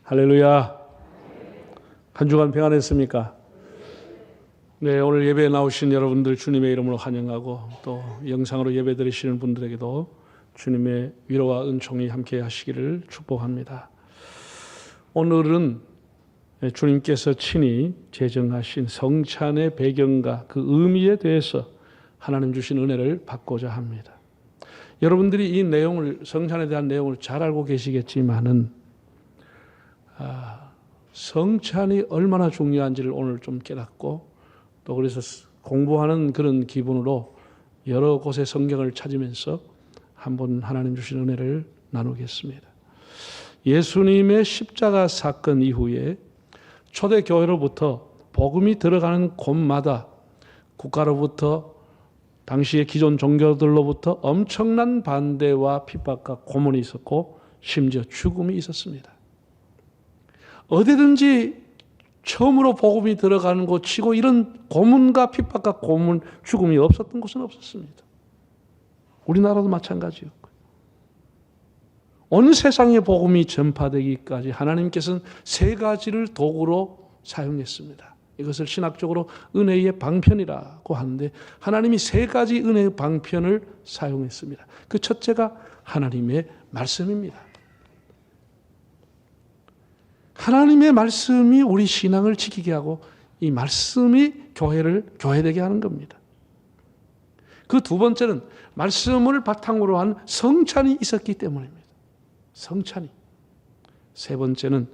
할렐루야. 한 주간 평안했습니까? 네, 오늘 예배에 나오신 여러분들 주님의 이름으로 환영하고 또 영상으로 예배 드리시는 분들에게도 주님의 위로와 은총이 함께 하시기를 축복합니다. 오늘은 주님께서 친히 제정하신 성찬의 배경과 그 의미에 대해서 하나님 주신 은혜를 받고자 합니다. 여러분들이 이 내용을, 성찬에 대한 내용을 잘 알고 계시겠지만은 성찬이 얼마나 중요한지를 오늘 좀 깨닫고 또 그래서 공부하는 그런 기분으로 여러 곳의 성경을 찾으면서 한번 하나님 주신 은혜를 나누겠습니다. 예수님의 십자가 사건 이후에 초대교회로부터 복음이 들어가는 곳마다 국가로부터 당시의 기존 종교들로부터 엄청난 반대와 핍박과 고문이 있었고 심지어 죽음이 있었습니다. 어디든지 처음으로 복음이 들어가는 곳 치고 이런 고문과 핍박과 고문, 죽음이 없었던 곳은 없었습니다. 우리나라도 마찬가지였고요. 온 세상에 복음이 전파되기까지 하나님께서는 세 가지를 도구로 사용했습니다. 이것을 신학적으로 은혜의 방편이라고 하는데 하나님이 세 가지 은혜의 방편을 사용했습니다. 그 첫째가 하나님의 말씀입니다. 하나님의 말씀이 우리 신앙을 지키게 하고 이 말씀이 교회를 교회되게 하는 겁니다. 그 두 번째는 말씀을 바탕으로 한 성찬이 있었기 때문입니다. 성찬이. 세 번째는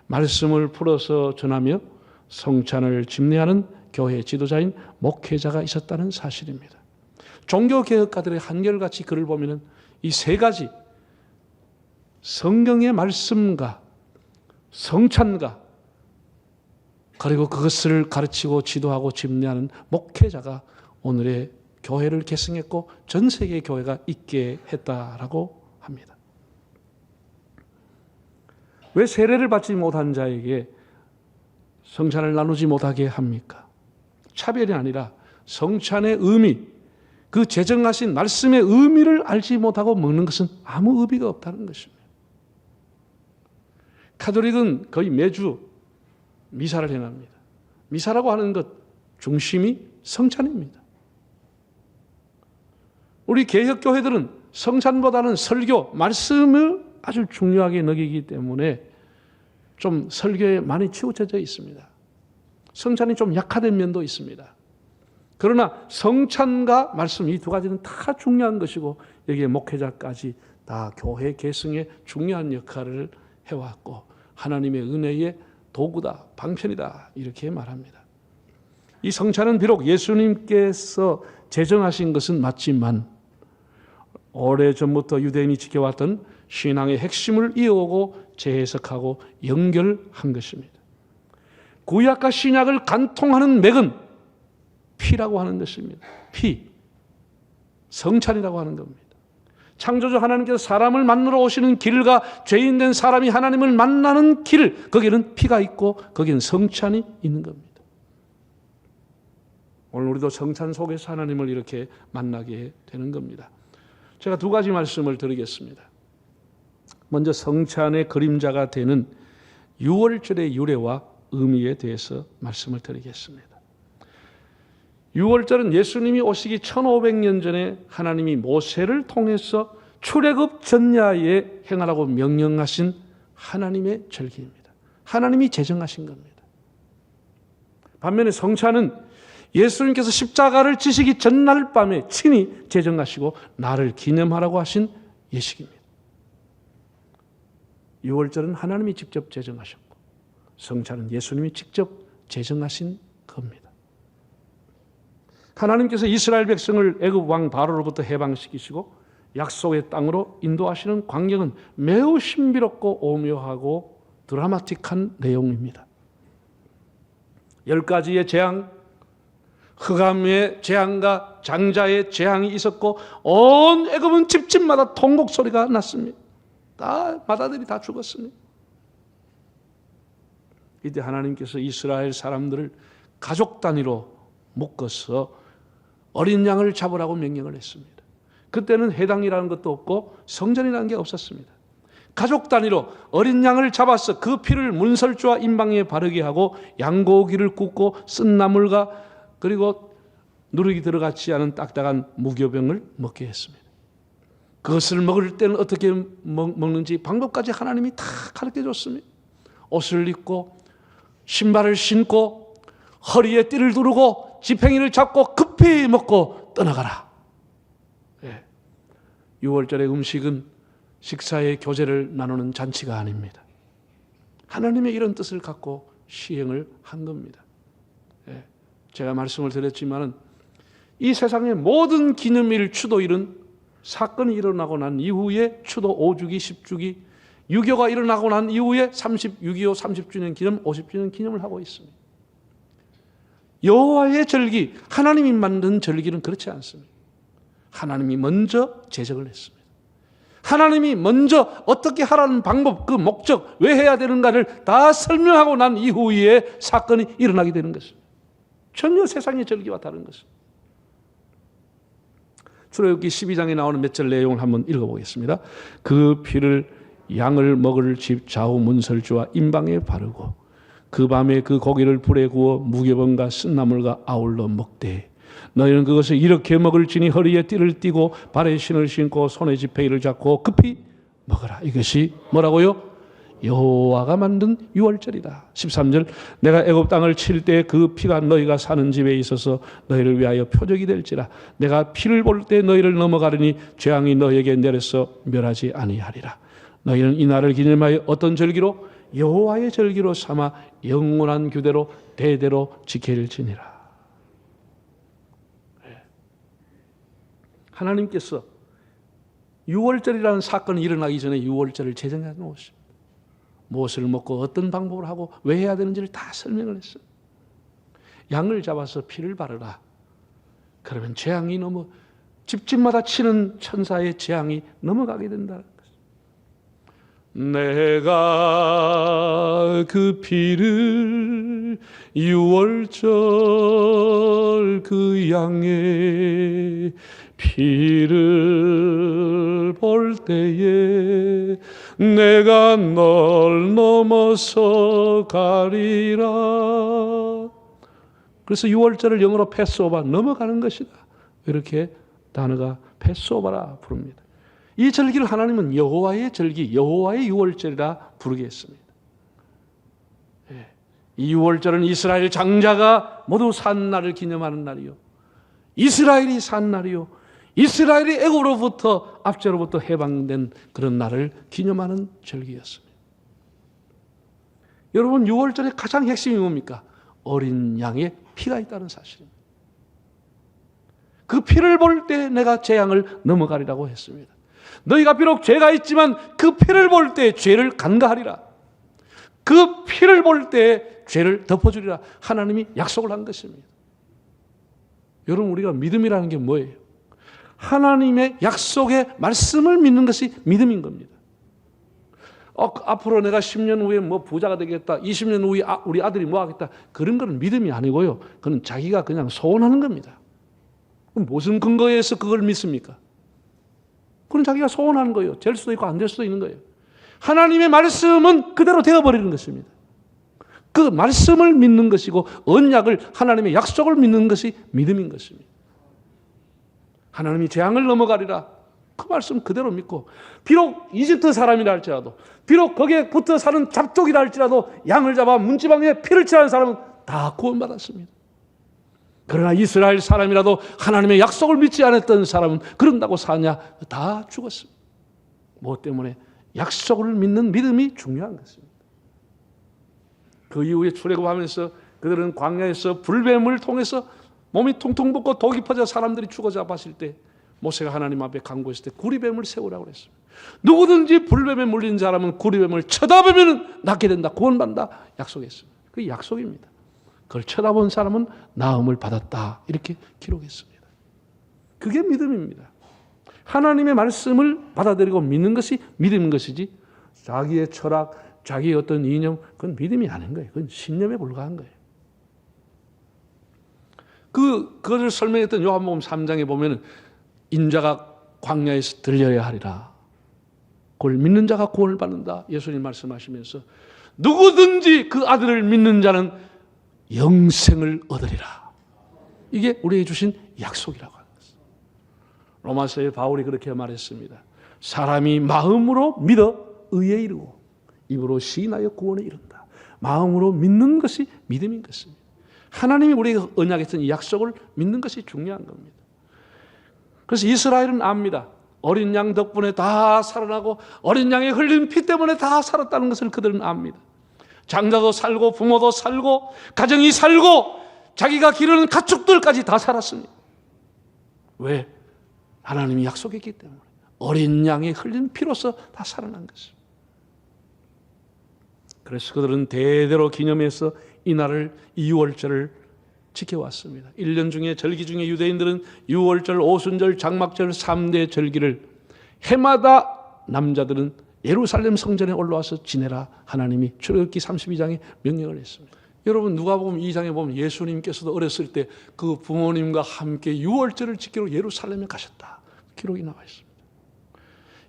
말씀을 풀어서 전하며 성찬을 집례하는 교회 지도자인 목회자가 있었다는 사실입니다. 종교개혁가들의 한결같이 글을 보면 이 세 가지 성경의 말씀과 성찬과 그리고 그것을 가르치고 지도하고 집례하는 목회자가 오늘의 교회를 계승했고 전 세계의 교회가 있게 했다라고 합니다. 왜 세례를 받지 못한 자에게 성찬을 나누지 못하게 합니까? 차별이 아니라 성찬의 의미, 그 제정하신 말씀의 의미를 알지 못하고 먹는 것은 아무 의미가 없다는 것입니다. 가톨릭은 거의 매주 미사를 행합니다. 미사라고 하는 것 중심이 성찬입니다. 우리 개혁교회들은 성찬보다는 설교, 말씀을 아주 중요하게 여기기 때문에 좀 설교에 많이 치우쳐져 있습니다. 성찬이 좀 약화된 면도 있습니다. 그러나 성찬과 말씀 이 두 가지는 다 중요한 것이고 여기에 목회자까지 다 교회 계승에 중요한 역할을 해왔고 하나님의 은혜의 도구다, 방편이다 이렇게 말합니다. 이 성찬은 비록 예수님께서 제정하신 것은 맞지만 오래전부터 유대인이 지켜왔던 신앙의 핵심을 이어오고 재해석하고 연결한 것입니다. 구약과 신약을 간통하는 맥은 피라고 하는 것입니다. 피, 성찬이라고 하는 겁니다. 창조주 하나님께서 사람을 만나러 오시는 길과 죄인된 사람이 하나님을 만나는 길, 거기에는 피가 있고 거기에는 성찬이 있는 겁니다. 오늘 우리도 성찬 속에서 하나님을 이렇게 만나게 되는 겁니다. 제가 두 가지 말씀을 드리겠습니다. 먼저 성찬의 그림자가 되는 유월절의 유래와 의미에 대해서 말씀을 드리겠습니다. 유월절은 예수님이 오시기 1500년 전에 하나님이 모세를 통해서 출애굽 전야에 행하라고 명령하신 하나님의 절기입니다. 하나님이 제정하신 겁니다. 반면에 성찬은 예수님께서 십자가를 지시기 전날 밤에 친히 제정하시고 나를 기념하라고 하신 예식입니다. 유월절은 하나님이 직접 제정하셨고 성찬은 예수님이 직접 제정하신 겁니다. 하나님께서 이스라엘 백성을 애굽 왕 바로로부터 해방시키시고 약속의 땅으로 인도하시는 광경은 매우 신비롭고 오묘하고 드라마틱한 내용입니다. 10가지의 재앙, 흑암의 재앙과 장자의 재앙이 있었고 온 애굽은 집집마다 통곡 소리가 났습니다. 다 마다들이 다 죽었습니다. 이때 하나님께서 이스라엘 사람들을 가족 단위로 묶어서 어린 양을 잡으라고 명령을 했습니다. 그때는 회당이라는 것도 없고 성전이라는 게 없었습니다. 가족 단위로 어린 양을 잡아서 그 피를 문설주와 임방에 바르게 하고 양고기를 굽고 쓴 나물과 그리고 누룩이 들어가지 않은 딱딱한 무교병을 먹게 했습니다. 그것을 먹을 때는 어떻게 먹는지 방법까지 하나님이 다 가르쳐 줬습니다. 옷을 입고 신발을 신고 허리에 띠를 두르고 지팽이를 잡고 급히 먹고 떠나가라. 유월절의 음식은 식사의 교제를 나누는 잔치가 아닙니다. 하나님의 이런 뜻을 갖고 시행을 한 겁니다. 제가 말씀을 드렸지만은 이 세상의 모든 기념일, 추도일은 사건이 일어나고 난 이후에 추도 5주기, 10주기, 유교가 일어나고 난 이후에 6.25 30주년 기념, 50주년 기념을 하고 있습니다. 여호와의 절기, 하나님이 만든 절기는 그렇지 않습니다. 하나님이 먼저 제정을 했습니다. 하나님이 먼저 어떻게 하라는 방법, 그 목적, 왜 해야 되는가를 다 설명하고 난 이후에 사건이 일어나게 되는 것입니다. 전혀 세상의 절기와 다른 것입니다. 출애굽기 12장에 나오는 몇 절 내용을 한번 읽어보겠습니다. 그 피를 양을 먹을 집 좌우 문설주와 임방에 바르고 그 밤에 그 고기를 불에 구워 무교병과 쓴나물과 아울러 먹되 너희는 그것을 이렇게 먹을지니 허리에 띠를 띠고 발에 신을 신고 손에 지팡이를 잡고 급히 먹어라. 이것이 뭐라고요? 여호와가 만든 유월절이다. 13절 내가 애굽 땅을 칠 때 그 피가 너희가 사는 집에 있어서 너희를 위하여 표적이 될지라. 내가 피를 볼 때 너희를 넘어가리니 재앙이 너희에게 내려서 멸하지 아니하리라. 너희는 이 날을 기념하여 어떤 절기로? 여호와의 절기로 삼아 영원한 규례로 대대로 지킬지니라. 하나님께서 유월절이라는 사건이 일어나기 전에 유월절을 제정해 놓으십니다. 무엇을 먹고 어떤 방법을 하고 왜 해야 되는지를 다 설명을 했어요. 양을 잡아서 피를 바르라. 그러면 재앙이 집집마다 치는 천사의 재앙이 넘어가게 된다는 것입니다. 내가 그 피를 유월절 그 양의 피를 볼 때에 내가 널 넘어서 가리라. 그래서 유월절을 영어로 패스오버, 넘어가는 것이다. 이렇게 단어가 패스오버라 부릅니다. 이 절기를 하나님은 여호와의 절기, 여호와의 유월절이라 부르게 했습니다. 이 유월절은 이스라엘 장자가 모두 산 날을 기념하는 날이요, 이스라엘이 산 날이요, 이스라엘이 애굽으로부터 압제로부터 해방된 그런 날을 기념하는 절기였습니다. 여러분, 유월절의 가장 핵심이 뭡니까? 어린 양의 피가 있다는 사실입니다. 그 피를 볼 때 내가 재앙을 넘어가리라고 했습니다. 너희가 비록 죄가 있지만 그 피를 볼 때 죄를 간가하리라. 그 피를 볼 때 죄를 덮어주리라. 하나님이 약속을 한 것입니다. 여러분, 우리가 믿음이라는 게 뭐예요? 하나님의 약속의 말씀을 믿는 것이 믿음인 겁니다. 앞으로 내가 10년 후에 뭐 부자가 되겠다, 20년 후에 우리 아들이 뭐 하겠다, 그런 건 믿음이 아니고요, 그건 자기가 그냥 소원하는 겁니다. 그럼 무슨 근거에 서 그걸 믿습니까? 그건 자기가 소원하는 거예요. 될 수도 있고 안 될 수도 있는 거예요. 하나님의 말씀은 그대로 되어버리는 것입니다. 그 말씀을 믿는 것이고 언약을, 하나님의 약속을 믿는 것이 믿음인 것입니다. 하나님이 재앙을 넘어가리라, 그 말씀 그대로 믿고, 비록 이집트 사람이라 할지라도, 비록 거기에 붙어 사는 잡족이라 할지라도 양을 잡아 문지방에 피를 칠하는 사람은 다 구원받았습니다. 그러나 이스라엘 사람이라도 하나님의 약속을 믿지 않았던 사람은 그런다고 사냐? 다 죽었습니다. 뭐 때문에? 약속을 믿는 믿음이 중요한 것입니다. 그 이후에 출애굽하면서 그들은 광야에서 불뱀을 통해서 몸이 퉁퉁 붓고 독이 퍼져 사람들이 죽어 잡았을 때 모세가 하나님 앞에 간구했을 때 구리뱀을 세우라고 그랬습니다. 누구든지 불뱀에 물린 사람은 구리뱀을 쳐다보면 낫게 된다, 구원받는다 약속했습니다. 그게 약속입니다. 그걸 쳐다본 사람은 나음을 받았다, 이렇게 기록했습니다. 그게 믿음입니다. 하나님의 말씀을 받아들이고 믿는 것이 믿음인 것이지, 자기의 철학, 자기의 어떤 이념, 그건 믿음이 아닌 거예요. 그건 신념에 불과한 거예요. 그것을 설명했던 요한복음 3장에 보면 인자가 광야에서 들려야 하리라. 그걸 믿는 자가 구원을 받는다. 예수님 말씀하시면서 누구든지 그 아들을 믿는 자는 영생을 얻으리라. 이게 우리에게 주신 약속이라고 하는 것입니다. 로마서에 바울이 그렇게 말했습니다. 사람이 마음으로 믿어 의에 이르고 입으로 시인하여 구원에 이른다. 마음으로 믿는 것이 믿음인 것입니다. 하나님이 우리에게 언약했던 이 약속을 믿는 것이 중요한 겁니다. 그래서 이스라엘은 압니다. 어린 양 덕분에 다 살아나고 어린 양의 흘린 피 때문에 다 살았다는 것을 그들은 압니다. 장자도 살고 부모도 살고 가정이 살고 자기가 기르는 가축들까지 다 살았습니다. 왜? 하나님이 약속했기 때문에. 어린 양이 흘린 피로서 다 살아난 것입니다. 그래서 그들은 대대로 기념해서 이날을 유월절을 지켜왔습니다. 1년 중에 절기 중에 유대인들은 유월절, 오순절, 장막절 3대 절기를 해마다 남자들은 예루살렘 성전에 올라와서 지내라 하나님이 출애굽기 32장에 명령을 했습니다. 여러분 누가복음 2장에 보면 예수님께서도 어렸을 때 그 부모님과 함께 유월절을 지키러 예루살렘에 가셨다. 기록이 나와 있습니다.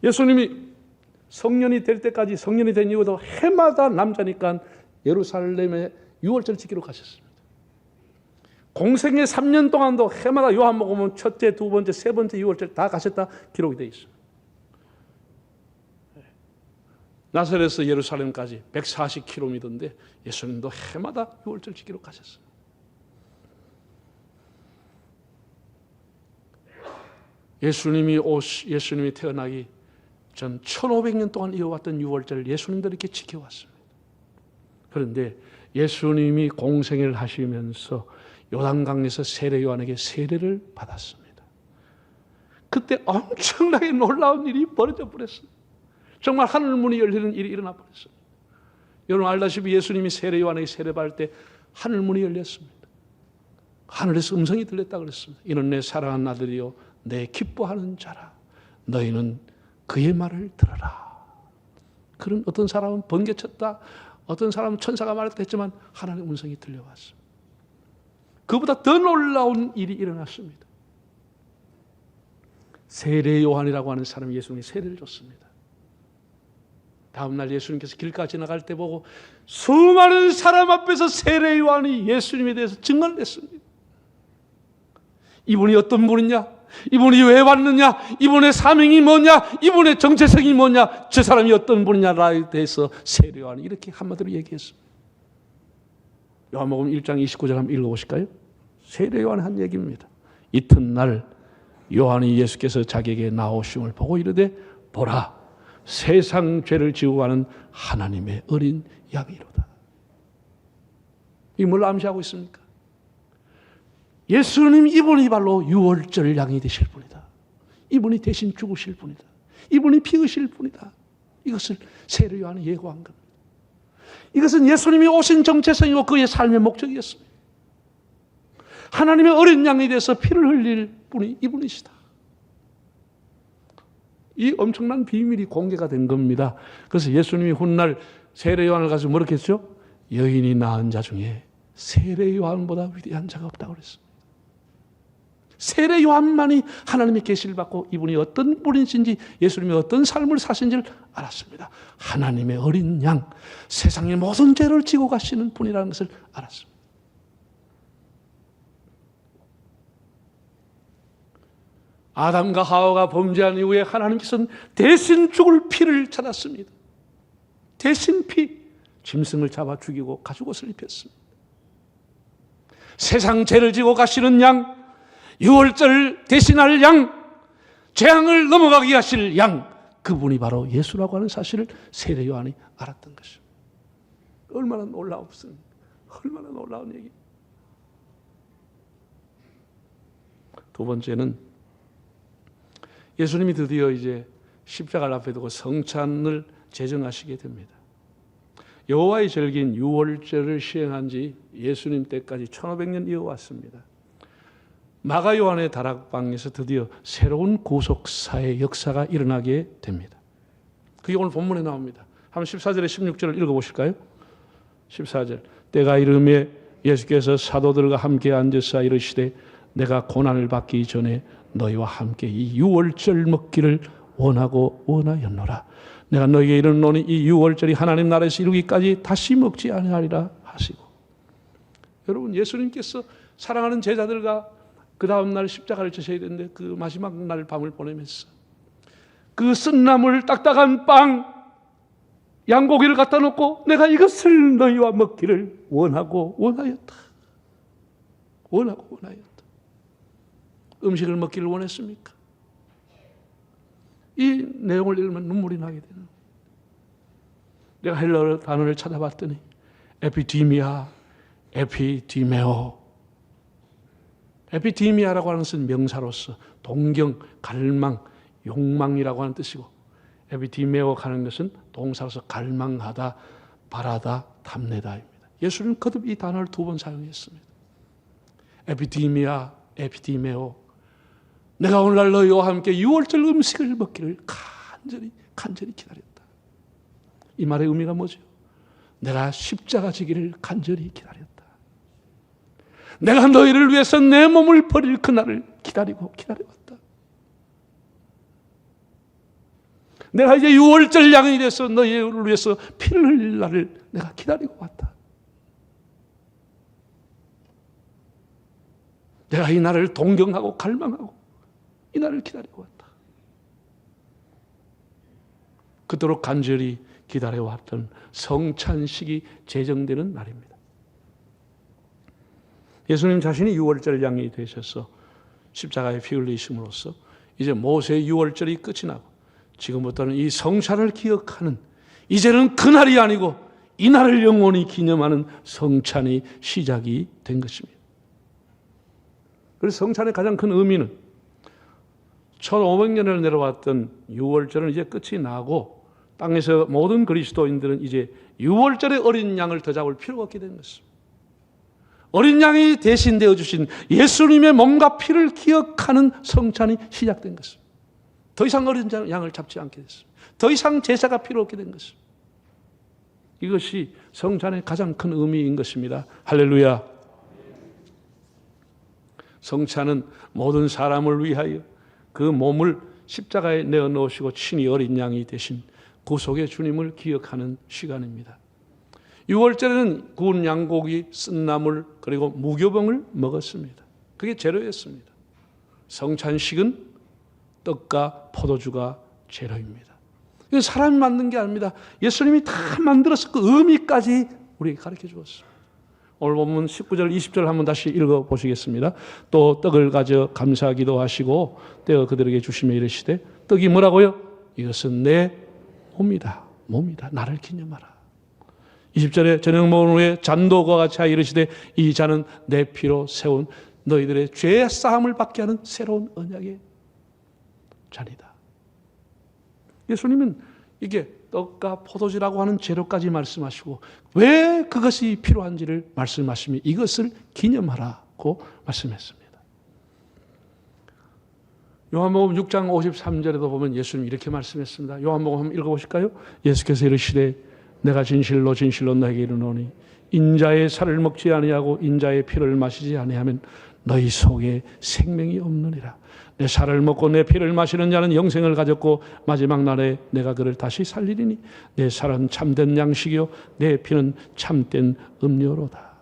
예수님이 성년이 될 때까지 성년이 된 이후에도 해마다 남자니까 예루살렘에 유월절을 지키러 가셨습니다. 공생의 3년 동안도 해마다 요한복음은 첫째, 두 번째, 세 번째 유월절 다 가셨다 기록이 되어 있습니다. 나사렛에서 예루살렘까지 140km인데 예수님도 해마다 유월절 지키러 가셨어요. 예수님이 태어나기 전 1500년 동안 이어왔던 유월절을 예수님들이 이렇게 지켜왔습니다. 그런데 예수님이 공생애를 하시면서 요단강에서 세례 요한에게 세례를 받았습니다. 그때 엄청나게 놀라운 일이 벌어져 버렸어요. 정말 하늘문이 열리는 일이 일어나 버렸습니다. 여러분 알다시피 예수님이 세례 요한에게 세례받을 때 하늘문이 열렸습니다. 하늘에서 음성이 들렸다 그랬습니다. 이는 내 사랑하는 아들이요 내 기뻐하는 자라. 너희는 그의 말을 들어라. 그런 어떤 사람은 번개쳤다. 어떤 사람은 천사가 말했다 했지만 하나님의 음성이 들려왔습니다. 그보다 더 놀라운 일이 일어났습니다. 세례 요한이라고 하는 사람이 예수님이 세례를 줬습니다. 다음날 예수님께서 길가 지나갈 때 보고 수많은 사람 앞에서 세례 요한이 예수님에 대해서 증언을 했습니다. 이분이 어떤 분이냐? 이분이 왜 왔느냐? 이분의 사명이 뭐냐? 이분의 정체성이 뭐냐? 저 사람이 어떤 분이냐에 대해서 세례 요한이 이렇게 한마디로 얘기했습니다. 요한복음 1장 29절 한번 읽어보실까요? 세례 요한이 한 얘기입니다. 이튿날 요한이 예수께서 자기에게 나오심을 보고 이르되 보라 세상 죄를 지고 가는 하나님의 어린 양이로다. 이게 뭘 암시하고 있습니까? 예수님 이분이 바로 유월절 양이 되실 분이다. 이분이 대신 죽으실 분이다. 이분이 피 흘리실 분이다. 이것을 세례 요한이 예고한 겁니다. 이것은 예수님이 오신 정체성이고 그의 삶의 목적이었습니다. 하나님의 어린 양에 대해서 피를 흘릴 분이 이분이시다. 이 엄청난 비밀이 공개가 된 겁니다. 그래서 예수님이 훗날 세례 요한을 가서 뭐라고 했죠? 여인이 낳은 자 중에 세례 요한보다 위대한 자가 없다고 그랬습니다. 세례 요한만이 하나님의 계시를 받고 이분이 어떤 분이신지 예수님이 어떤 삶을 사신지를 알았습니다. 하나님의 어린 양, 세상의 모든 죄를 지고 가시는 분이라는 것을 알았습니다. 아담과 하와가 범죄한 이후에 하나님께서는 대신 죽을 피를 찾았습니다. 대신 피, 짐승을 잡아 죽이고 가죽옷을 입혔습니다. 세상 죄를 지고 가시는 양, 유월절을 대신할 양, 재앙을 넘어가게 하실 양, 그분이 바로 예수라고 하는 사실을 세례 요한이 알았던 것입니다. 얼마나 놀라웠습니까? 얼마나 놀라운 얘기. 두 번째는 예수님이 드디어 이제 십자가를 앞에 두고 성찬을 제정하시게 됩니다. 여호와의 절기인 유월절을 시행한 지 예수님 때까지 1500년 이어왔습니다. 마가 요한의 다락방에서 드디어 새로운 구속사의 역사가 일어나게 됩니다. 그게 오늘 본문에 나옵니다. 한번 14절에 16절을 읽어보실까요? 14절 때가 이르매 예수께서 사도들과 함께 앉으사 이르시되 내가 고난을 받기 전에 너희와 함께 이 유월절 먹기를 원하고 원하였노라. 내가 너희에게 이르노니 이 유월절이 하나님 나라에서 이루기까지 다시 먹지 아니하리라 하시고. 여러분, 예수님께서 사랑하는 제자들과 그 다음 날 십자가를 지셔야 되는데 그 마지막 날 밤을 보내면서 그 쓴나물, 딱딱한 빵, 양고기를 갖다 놓고 내가 이것을 너희와 먹기를 원하였다. 음식을 먹기를 원했습니까? 이 내용을 읽으면 눈물이 나게 되는. 내가 헬라어 단어를 찾아봤더니 에피디미아, 에피디메오. 에피디미아라고 하는 것은 명사로서 동경, 갈망, 욕망이라고 하는 뜻이고, 에피디메오 하는 것은 동사로서 갈망하다, 바라다, 탐내다입니다. 예수님은 거듭 이 단어를 2번 사용했습니다. 에피디미아, 에피디메오. 내가 오늘날 너희와 함께 유월절 음식을 먹기를 간절히 기다렸다. 이 말의 의미가 뭐죠? 내가 십자가 지기를 간절히 기다렸다. 내가 너희를 위해서 내 몸을 버릴 그날을 기다려왔다. 내가 이제 유월절 양이 돼서 너희를 위해서 피를 흘릴 날을 내가 기다리고 왔다. 내가 이 날을 동경하고 갈망하고 이 날을 기다리고 왔다. 그토록 간절히 기다려왔던 성찬식이 제정되는 날입니다. 예수님 자신이 유월절 양이 되셔서 십자가에 피 흘리심으로써 이제 모세의 유월절이 끝이 나고 지금부터는 이 성찬을 기억하는, 이제는 그날이 아니고 이 날을 영원히 기념하는 성찬이 시작이 된 것입니다. 그래서 성찬의 가장 큰 의미는 1500년을 내려왔던 유월절은 이제 끝이 나고 땅에서 모든 그리스도인들은 이제 유월절의 어린 양을 더 잡을 필요가 없게 된 것입니다. 어린 양이 대신 되어주신 예수님의 몸과 피를 기억하는 성찬이 시작된 것입니다. 더 이상 어린 양을 잡지 않게 됐습니다. 더 이상 제사가 필요 없게 된 것입니다. 이것이 성찬의 가장 큰 의미인 것입니다. 할렐루야. 성찬은 모든 사람을 위하여 그 몸을 십자가에 내어 놓으시고 친히 어린 양이 되신 구속의 주님을 기억하는 시간입니다. 6월절에는 구운 양고기, 쓴나물, 그리고 무교병을 먹었습니다. 그게 재료였습니다. 성찬식은 떡과 포도주가 재료입니다. 이건 사람이 만든 게 아닙니다. 예수님이 다 만들어서 그 의미까지 우리에게 가르쳐 주었습니다. 오늘 본문 19절, 20절 한번 다시 읽어보시겠습니다. 또 떡을 가져 감사기도 하시고 떼어 그들에게 주시며 이르시되, 떡이 뭐라고요? 이것은 내 몸이다. 나를 기념하라. 20절에 저녁 먹은 후에 잔도가 같이 하여 이르시되, 이 잔은 내 피로 세운 너희들의 죄 사함을 받게 하는 새로운 언약의 잔이다. 예수님은 이게 떡과 포도주라고 하는 재료까지 말씀하시고 왜 그것이 필요한지를 말씀하시며 이것을 기념하라고 말씀했습니다. 요한복음 6장 53절에도 보면 예수님이 이렇게 말씀했습니다. 요한복음 한번 읽어보실까요? 예수께서 이르시되, 내가 진실로 너에게 이르노니 인자의 살을 먹지 아니하고 인자의 피를 마시지 아니하면 너희 속에 생명이 없느니라. 내 살을 먹고 내 피를 마시는 자는 영생을 가졌고 마지막 날에 내가 그를 다시 살리리니 내 살은 참된 양식이요 내 피는 참된 음료로다.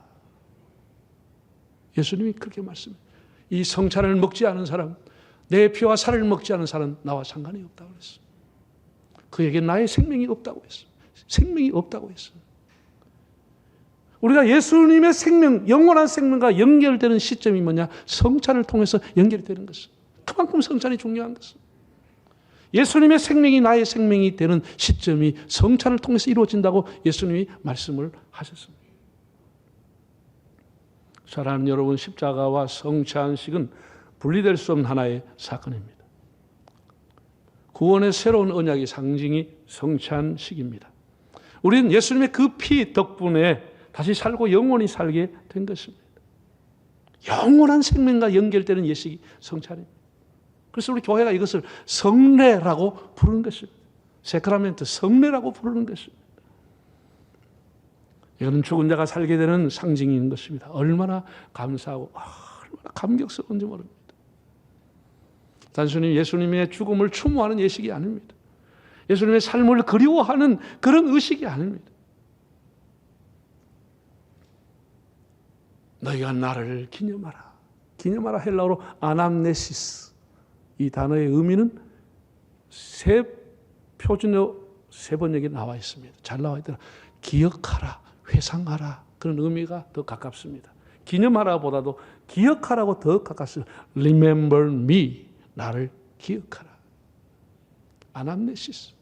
예수님이 그렇게 말씀해요. 이 성찬을 먹지 않은 사람, 내 피와 살을 먹지 않은 사람은 나와 상관이 없다고 했어요. 그에게 나의 생명이 없다고 했어요. 생명이 없다고 했어요. 우리가 예수님의 생명, 영원한 생명과 연결되는 시점이 뭐냐? 성찬을 통해서 연결이 되는 것입니다. 그만큼 성찬이 중요한 것입니다. 예수님의 생명이 나의 생명이 되는 시점이 성찬을 통해서 이루어진다고 예수님이 말씀을 하셨습니다. 사랑하는 여러분, 십자가와 성찬식은 분리될 수 없는 하나의 사건입니다. 구원의 새로운 언약의 상징이 성찬식입니다. 우리는 예수님의 그 피 덕분에 다시 살고 영원히 살게 된 것입니다. 영원한 생명과 연결되는 예식이 성찬입니다. 그래서 우리 교회가 이것을 성례라고 부르는 것입니다. 세크라멘트, 성례라고 부르는 것입니다. 이거는 죽은 자가 살게 되는 상징인 것입니다. 얼마나 감사하고 얼마나 감격스러운지 모릅니다. 단순히 예수님의 죽음을 추모하는 예식이 아닙니다. 예수님의 삶을 그리워하는 그런 의식이 아닙니다. 너희가 나를 기념하라. 기념하라 헬라어로 아남네시스. 이 단어의 의미는 표준어 3번역에 나와 있습니다. 잘 나와 있더라. 기억하라, 회상하라. 그런 의미가 더 가깝습니다. 기념하라보다도 기억하라고 더 가깝습니다. Remember me. 나를 기억하라. 아남네시스.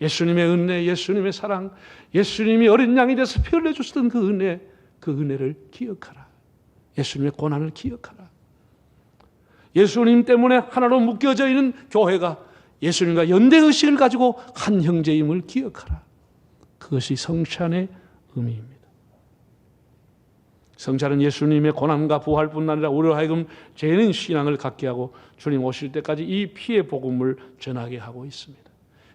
예수님의 은혜, 예수님의 사랑, 예수님이 어린 양이 돼서 피 흘려 주셨던 그 은혜, 그 은혜를 기억하라. 예수님의 고난을 기억하라. 예수님 때문에 하나로 묶여져 있는 교회가 예수님과 연대의식을 가지고 한 형제임을 기억하라. 그것이 성찬의 의미입니다. 성찬은 예수님의 고난과 부활뿐 아니라 우리로 하여금 죄인 신앙을 갖게 하고 주님 오실 때까지 이 피의 복음을 전하게 하고 있습니다.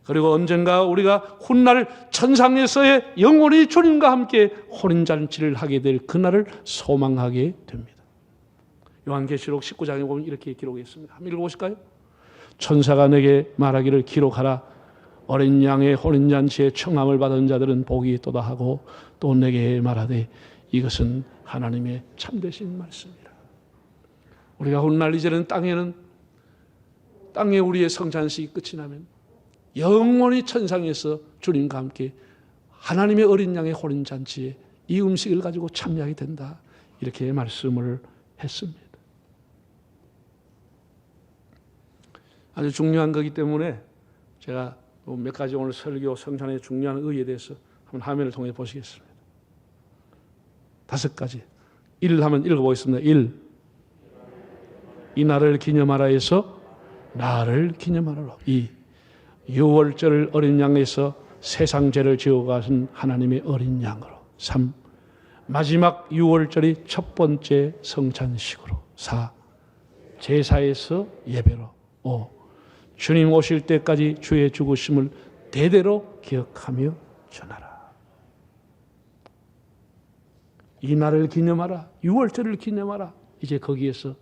그리고 언젠가 우리가 훗날 천상에서의 영원히 주님과 함께 혼인잔치를 하게 될 그날을 소망하게 됩니다. 요한계시록 19장에 보면 이렇게 기록했습니다. 한번 읽어보실까요? 천사가 내게 말하기를 기록하라. 어린 양의 혼인잔치에 청함을 받은 자들은 복이 있도다 하고 또 내게 말하되 이것은 하나님의 참되신 말씀이라. 우리가 훗날 이제는 땅에 우리의 성찬식이 끝이 나면 영원히 천상에서 주님과 함께 하나님의 어린 양의 혼인잔치에 이 음식을 가지고 참여하게 된다. 이렇게 말씀을 했습니다. 아주 중요한 거기 때문에 제가 몇 가지 오늘 설교 성찬의 중요한 의의에 대해서 한번 화면을 통해 보시겠습니다. 5가지. 1 하면 읽어보겠습니다. 1. 이 날을 기념하라 해서 나를 기념하라. 2. 유월절 어린 양에서 세상 죄를 지어 가신 하나님의 어린 양으로. 3. 마지막 유월절이 첫 번째 성찬식으로. 4. 제사에서 예배로. 5. 주님 오실 때까지 주의 죽으심을 대대로 기억하며 전하라. 이 날을 기념하라. 유월절을 기념하라. 이제 거기에서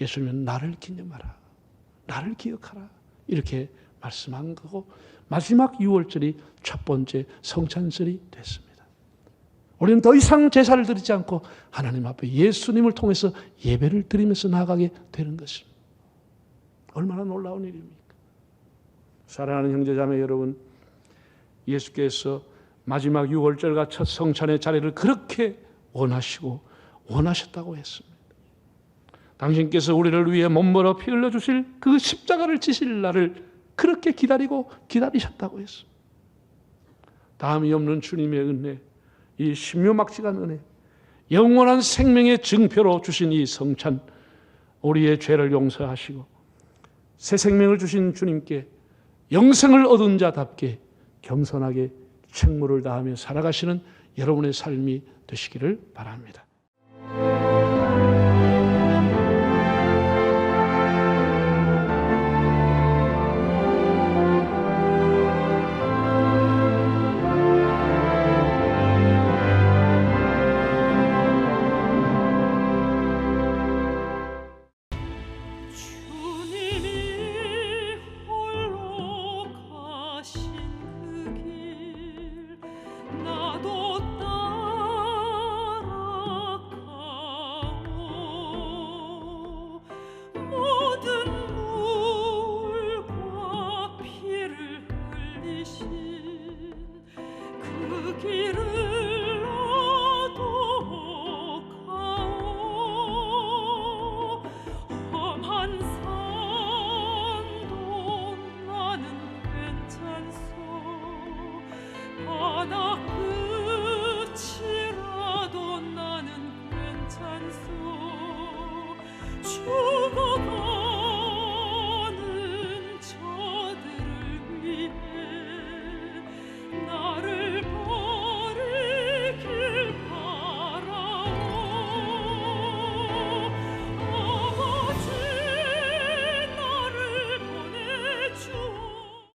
예수님은 나를 기념하라. 나를 기억하라. 이렇게 말씀한 거고 마지막 유월절이 첫 번째 성찬절이 됐습니다. 우리는 더 이상 제사를 드리지 않고 하나님 앞에 예수님을 통해서 예배를 드리면서 나아가게 되는 것입니다. 얼마나 놀라운 일입니까? 사랑하는 형제자매 여러분, 예수께서 마지막 유월절과 첫 성찬의 자리를 그렇게 원하시고 원하셨다고 했습니다. 당신께서 우리를 위해 몸멀어 피 흘려 주실 그 십자가를 지실 날을 그렇게 기다리고 기다리셨다고 했습니다. 다음이 없는 주님의 은혜, 이 신묘막측한 은혜, 영원한 생명의 증표로 주신 이 성찬, 우리의 죄를 용서하시고 새 생명을 주신 주님께 영생을 얻은 자답게 겸손하게 책무를 다하며 살아가시는 여러분의 삶이 되시기를 바랍니다. 바닷가